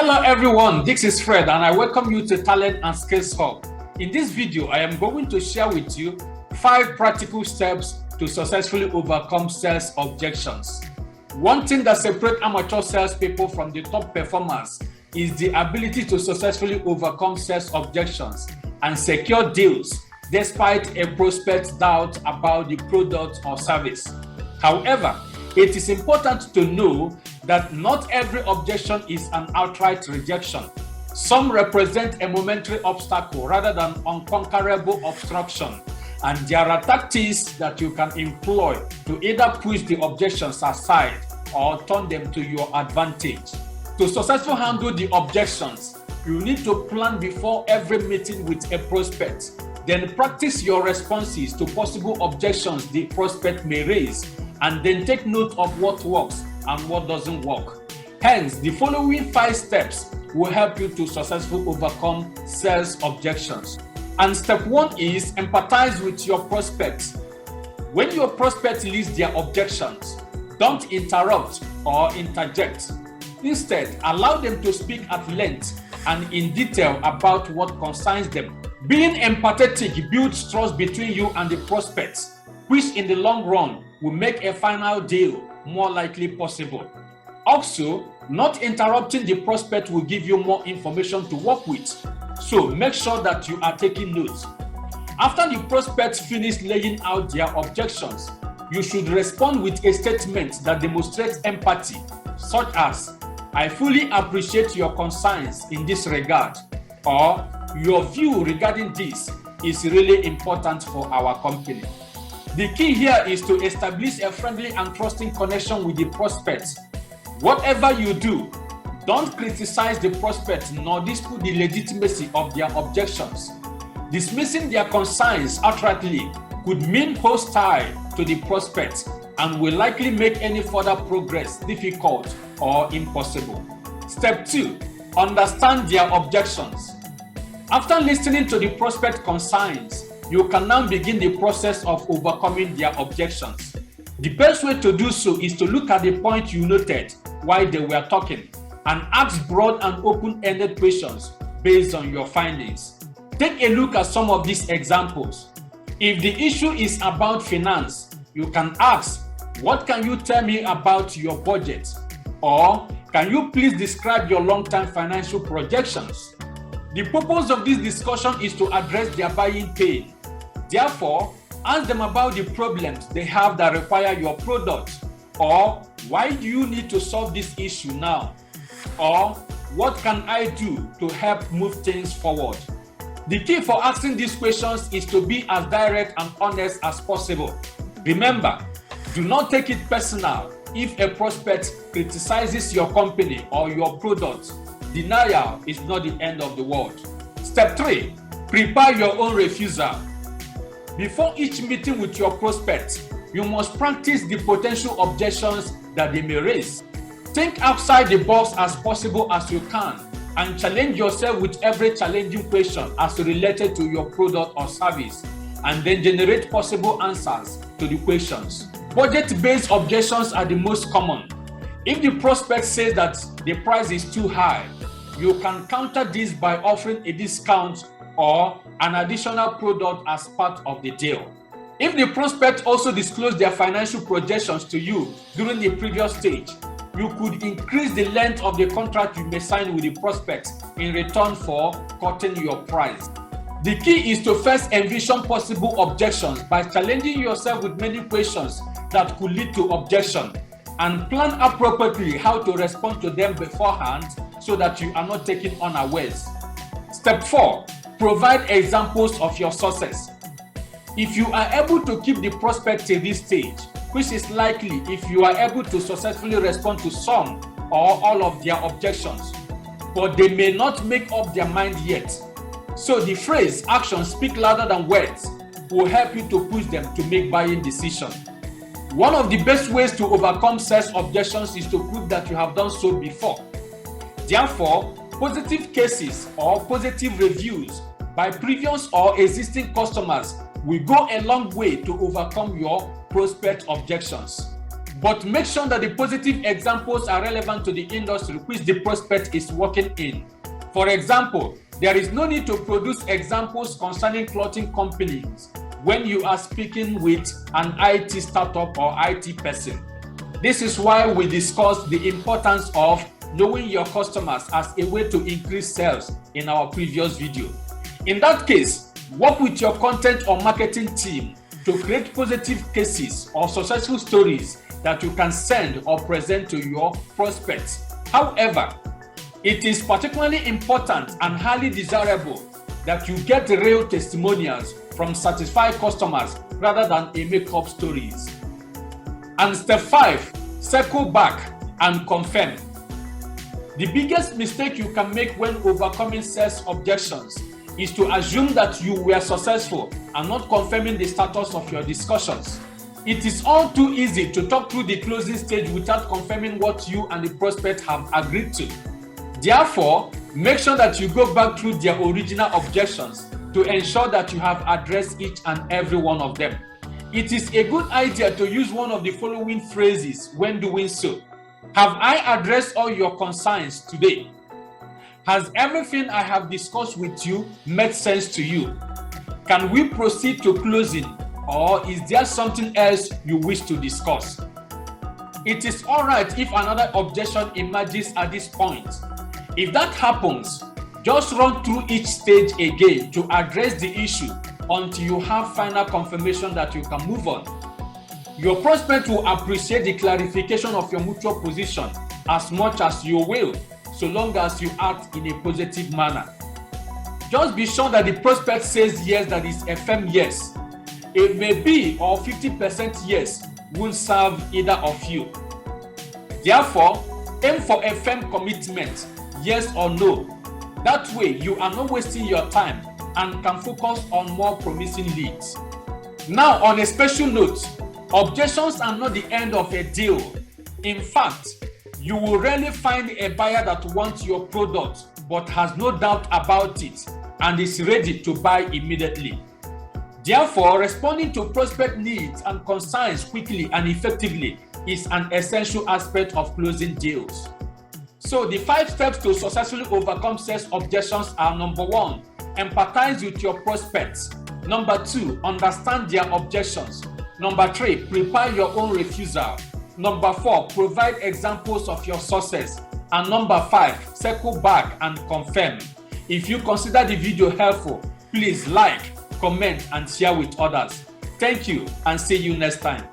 Hello everyone, this is Fred and I welcome you to Talent and Skills Hub. In this video, I am going to share with you 5 practical steps to successfully overcome sales objections. One thing that separates amateur salespeople from the top performers is the ability to successfully overcome sales objections and secure deals despite a prospect's doubt about the product or service. However, it is important to know that not every objection is an outright rejection. Some represent a momentary obstacle rather than unconquerable obstruction, and there are tactics that you can employ to either push the objections aside or turn them to your advantage. To successfully handle the objections, you need to plan before every meeting with a prospect. Then practice your responses to possible objections the prospect may raise, and then take note of what works and what doesn't work. Hence, the following 5 steps will help you to successfully overcome sales objections. And step 1 is empathize with your prospects. When your prospect lists their objections, don't interrupt or interject. Instead, allow them to speak at length and in detail about what concerns them. Being empathetic builds trust between you and the prospects, which in the long run will make a final deal more likely possible. Also, not interrupting the prospect will give you more information to work with, so make sure that you are taking notes. After the prospects finish laying out their objections, you should respond with a statement that demonstrates empathy, such as, "I fully appreciate your concerns in this regard," or "Your view regarding this is really important for our company." The key here is to establish a friendly and trusting connection with the prospect. Whatever you do, don't criticize the prospect nor dispute the legitimacy of their objections. Dismissing their concerns outrightly could mean hostile to the prospect and will likely make any further progress difficult or impossible. Step 2. Understand their objections. After listening to the prospect concerns, you can now begin the process of overcoming their objections. The best way to do so is to look at the point you noted while they were talking and ask broad and open-ended questions based on your findings. Take a look at some of these examples. If the issue is about finance, you can ask, "What can you tell me about your budget?" Or, "Can you please describe your long-term financial projections?" The purpose of this discussion is to address their buying pain. Therefore, ask them about the problems they have that require your product, or "Why do you need to solve this issue now?" or "What can I do to help move things forward?" The key for asking these questions is to be as direct and honest as possible. Remember, do not take it personal if a prospect criticizes your company or your product. Denial is not the end of the world. Step 3. Prepare your own refusal. Before each meeting with your prospects, you must practice the potential objections that they may raise. Think outside the box as possible as you can and challenge yourself with every challenging question as related to your product or service, and then generate possible answers to the questions. Budget-based objections are the most common. If the prospect says that the price is too high, you can counter this by offering a discount or an additional product as part of the deal. If the prospect also disclosed their financial projections to you during the previous stage, you could increase the length of the contract you may sign with the prospect in return for cutting your price. The key is to first envision possible objections by challenging yourself with many questions that could lead to objection, and plan appropriately how to respond to them beforehand so that you are not taken unawares. Step 4. Provide examples of your success. If you are able to keep the prospect to this stage, which is likely if you are able to successfully respond to some or all of their objections, but they may not make up their mind yet. So the phrase "actions speak louder than words" will help you to push them to make buying decisions. One of the best ways to overcome sales objections is to prove that you have done so before. Therefore, positive cases or positive reviews by previous or existing customers will go a long way to overcome your prospect objections. but make sure that the positive examples are relevant to the industry which the prospect is working in. For example, there is no need to produce examples concerning clothing companies when you are speaking with an IT startup or IT person. This is why we discussed the importance of knowing your customers as a way to increase sales in our previous video. In that case, work with your content or marketing team to create positive cases or successful stories that you can send or present to your prospects. However, it is particularly important and highly desirable that you get real testimonials from satisfied customers rather than a make-up stories. And step 5, circle back and confirm. The biggest mistake you can make when overcoming sales objections is to assume that you were successful and not confirming the status of your discussions. It is all too easy to talk through the closing stage without confirming what you and the prospect have agreed to. Therefore, make sure that you go back through their original objections to ensure that you have addressed each and every one of them. It is a good idea to use one of the following phrases when doing so. Have I addressed all your concerns today? Has everything I have discussed with you made sense to you? Can we proceed to closing, or is there something else you wish to discuss? It is all right if another objection emerges at this point. If that happens, just run through each stage again to address the issue until you have final confirmation that you can move on. Your prospect will appreciate the clarification of your mutual position as much as you will, so long as you act in a positive manner. Just be sure that the prospect says yes, that is a firm yes. A maybe or 50% yes won't serve either of you. Therefore, aim for a firm commitment, yes or no. That way, you are not wasting your time and can focus on more promising leads. Now, on a special note, objections are not the end of a deal. In fact, you will rarely find a buyer that wants your product but has no doubt about it and is ready to buy immediately. Therefore, responding to prospect needs and concerns quickly and effectively is an essential aspect of closing deals. So the 5 steps to successfully overcome sales objections are: number 1, empathize with your prospects. Number 2, understand their objections. Number 3, prepare your own refusal. Number 4, provide examples of your success. And number 5, circle back and confirm. If you consider the video helpful, please like, comment, and share with others. Thank you, and see you next time.